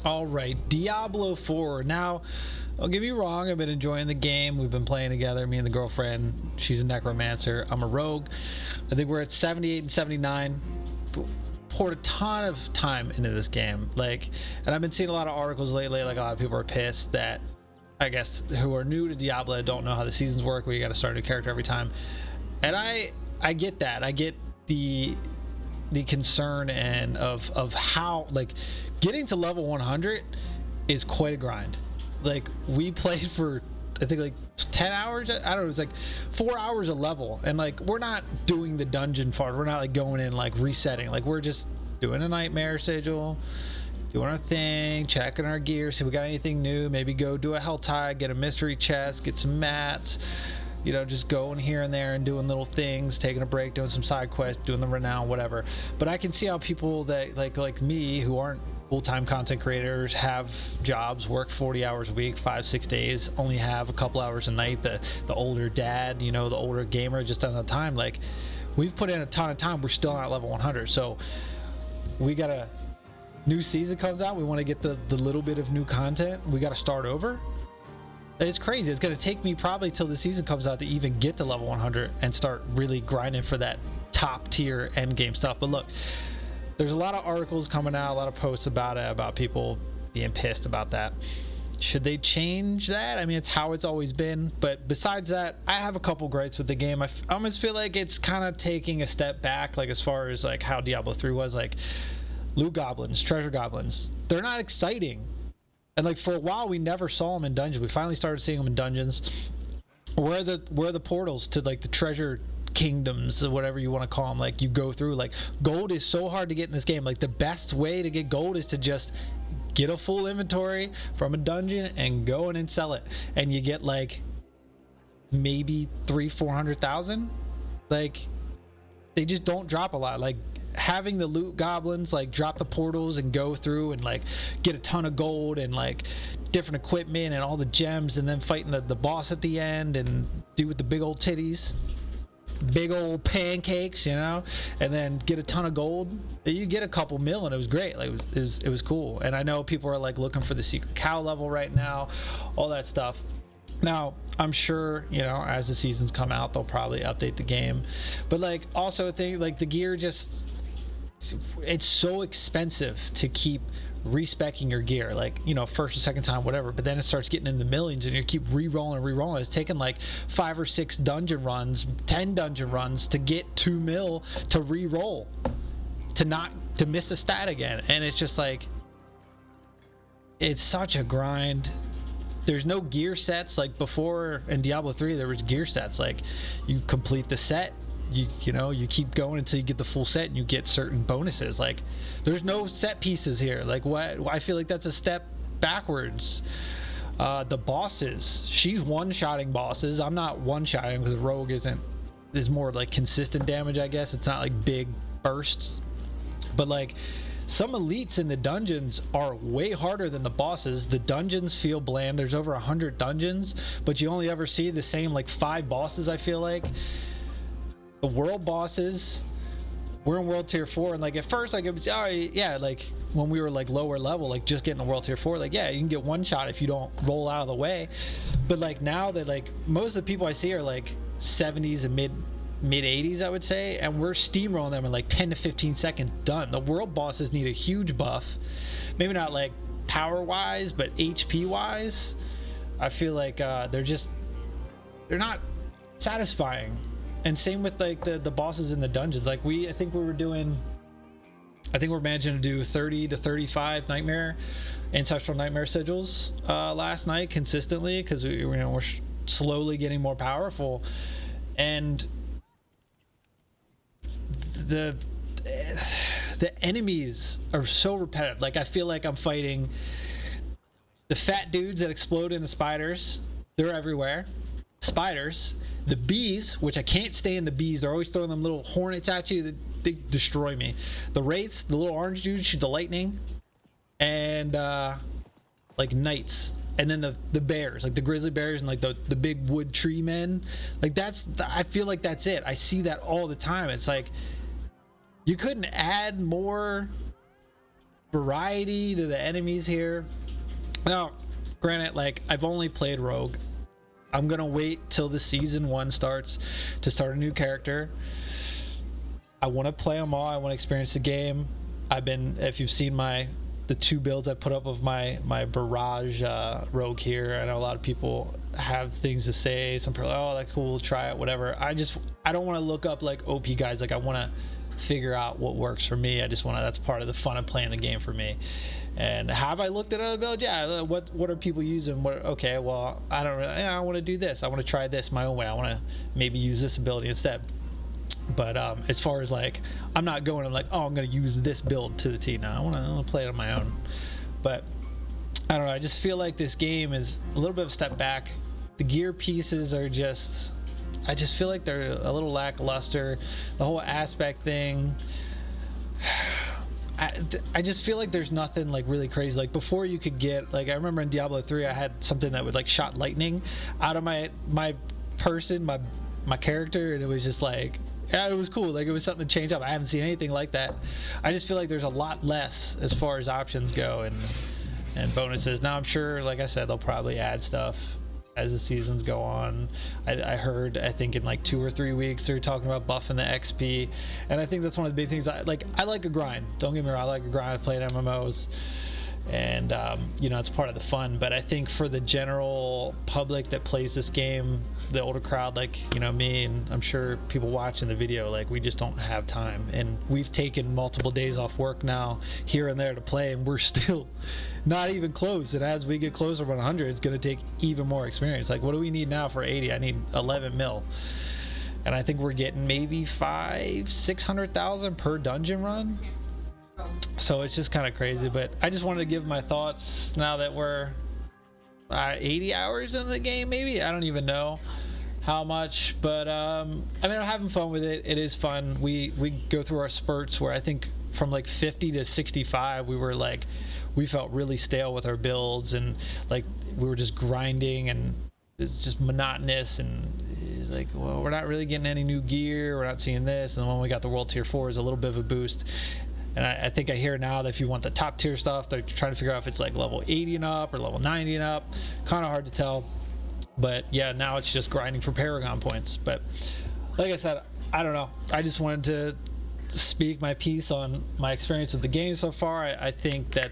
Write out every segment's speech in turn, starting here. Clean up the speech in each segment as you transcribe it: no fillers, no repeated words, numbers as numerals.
All right, Diablo 4. Now, I'll give you wrong. I've been enjoying the game. We've been playing together, me and the girlfriend. She's a Necromancer. I'm a rogue. I think we're at 78 and 79. Poured a ton of time into this game. And I've been seeing a lot of articles lately. Like, a lot of people are pissed that, I guess, who are new to Diablo don't know how the seasons work, where you got to start a new character every time. And I get that. I get the concern and of how, like, getting to level 100 is quite a grind. Like, we played for, I think, like 10 hours. I don't know, it's like 4 hours a level, and like, we're not doing the dungeon part. We're not like going in like resetting. Like, we're just doing a nightmare sigil, doing our thing, checking our gear, see if we got anything new, maybe go do a hell tide, get a mystery chest, get some mats, you know, just going here and there and doing little things, taking a break, doing some side quests, doing the renown, whatever. But I can see how people that like me, who aren't full-time content creators, have jobs, work 40 hours a week, 5-6 days, only have a couple hours a night. The older dad, you know, the older gamer just doesn't have time. Like, we've put in a ton of time. We're still not level 100. So we got a new season comes out. We want to get the little bit of new content. We got to start over. It's crazy. It's going to take me probably till the season comes out to even get to level 100 and start really grinding for that top tier end game stuff. But look, there's a lot of articles coming out, a lot of posts about it, about people being pissed about that. Should they change that? I mean, it's how it's always been. But besides that, I have a couple gripes with the game. I almost feel like it's kind of taking a step back, like, as far as like how Diablo 3 was. Like, loot goblins, treasure goblins, they're not exciting. And like, for a while we never saw them in dungeons. We finally started seeing them in dungeons. Where are the portals to like the treasure kingdoms, or whatever you want to call them? Like, you go through, like, gold is so hard to get in this game. Like, the best way to get gold is to just get a full inventory from a dungeon and go in and sell it, and you get like maybe 300,000-400,000. Like, they just don't drop a lot. Like, having the loot goblins like drop the portals and go through and like get a ton of gold and like different equipment and all the gems, and then fighting the boss at the end and do with the big old titties, big old pancakes, you know, and then get a ton of gold. You get a couple mil, and it was great. Like, it was cool. And I know people are like looking for the secret cow level right now, all that stuff. Now, I'm sure, you know, as the seasons come out, they'll probably update the game. But like, also, I think like the gear just, it's so expensive to keep respecking your gear, like, you know, first or second time, whatever. But then it starts getting in the millions, and you keep re-rolling. It's taken like 5 or 6 dungeon runs, 10 dungeon runs to get 2 mil to re-roll, to miss a stat again. And it's just like, it's such a grind. There's no gear sets like before. In Diablo 3 there was gear sets. Like, you complete the set, you know, you keep going until you get the full set, and you get certain bonuses. Like, there's no set pieces here. Like, what? I feel like that's a step backwards. The bosses, she's one-shotting bosses. I'm not one-shotting because the rogue is more like consistent damage, I guess. It's not like big bursts. But like, some elites in the dungeons are way harder than the bosses. The dungeons feel bland. There's over 100 dungeons, but you only ever see the same like 5 bosses, I feel like. The world bosses, we're in world tier 4, and like, at first, like, it was, oh yeah, like when we were like lower level, like just getting a world tier 4, like, yeah, you can get one shot if you don't roll out of the way. But like, now that like most of the people I see are like 70s and mid 80s, I would say, and we're steamrolling them in like 10 to 15 seconds, done. The world bosses need a huge buff, maybe not like power wise, but HP wise. I feel like they're not satisfying. And same with like the bosses in the dungeons. Like, I think we're managing to do 30 to 35 ancestral nightmare sigils last night consistently, because we're slowly getting more powerful. And the enemies are so repetitive. Like, I feel like I'm fighting the fat dudes that explode into spiders. They're everywhere. Spiders. The bees, which I can't stay in the bees. They're always throwing them little hornets at you. They destroy me. The wraiths, the little orange dudes, shoot the lightning. And like knights. And then the bears, like the grizzly bears, and like the big wood tree men. Like, I feel like that's it. I see that all the time. It's like, you couldn't add more variety to the enemies here. Now, granted, like, I've only played Rogue. I'm gonna wait till the season 1 starts to start a new character. I want to play them all. I want to experience the game. If you've seen the 2 builds I put up of my Barrage Rogue here, I know a lot of people have things to say. Some people are like, oh, that's cool, try it, whatever. I don't want to look up like OP guys. Like, I want to figure out what works for me. That's part of the fun of playing the game for me. And have I looked at other builds? Yeah. What are people using? Okay, well, I want to do this. I want to try this my own way. I want to maybe use this ability instead. But as far as like, I'm not going, I'm like, oh, I'm going to use this build to the T now. I want to play it on my own. But I don't know. I just feel like this game is a little bit of a step back. The gear pieces are I just feel like they're a little lackluster. The whole aspect thing, I just feel like there's nothing like really crazy. Like before you could get, like, I remember in Diablo 3 I had something that would like shot lightning out of my person, my character, and it was just like, yeah, it was cool. Like, it was something to change up. I haven't seen anything like that. I just feel like there's a lot less as far as options go and bonuses. Now I'm sure, like I said, they'll probably add stuff as the seasons go on. I heard, I think in like 2 or 3 weeks they're talking about buffing the XP, and I think that's one of the big things. I like a grind. Don't get me wrong, I like a grind. I played MMOs, and you know, it's part of the fun. But I think for the general public that plays this game, the older crowd, like, you know, me, and I'm sure people watching the video, like, we just don't have time. And we've taken multiple days off work now here and there to play, and we're still not even close. And as we get closer to 100, it's going to take even more experience. Like, what do we need now for 80? I need 11 mil, and I think we're getting maybe 500,000-600,000 per dungeon run. So it's just kind of crazy. But I just wanted to give my thoughts now that we're 80 hours in the game. Maybe, I don't even know how much, but I mean, I'm having fun with it. It is fun. We go through our spurts where I think from like 50 to 65 we felt really stale with our builds, and like we were just grinding, and it's just monotonous, and it's like, well, we're not really getting any new gear, we're not seeing this. And then when we got the world tier 4 is a little bit of a boost. And I think I hear now that if you want the top tier stuff, they're trying to figure out if it's like level 80 and up or level 90 and up. Kind of hard to tell. But yeah, now it's just grinding for Paragon points. But like I said, I don't know. I just wanted to speak my piece on my experience with the game so far. I think that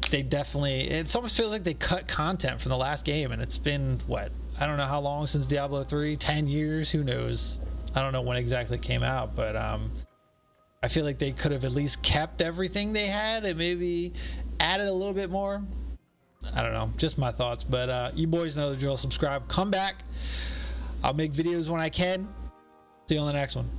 they definitely, it almost feels like they cut content from the last game, and it's been, what, I don't know how long since Diablo 3, 10 years, who knows. I don't know when exactly it came out, but I feel like they could have at least kept everything they had and maybe added a little bit more. I don't know, just my thoughts. But you boys know the drill. Subscribe, come back. I'll make videos when I can. See you on the next one.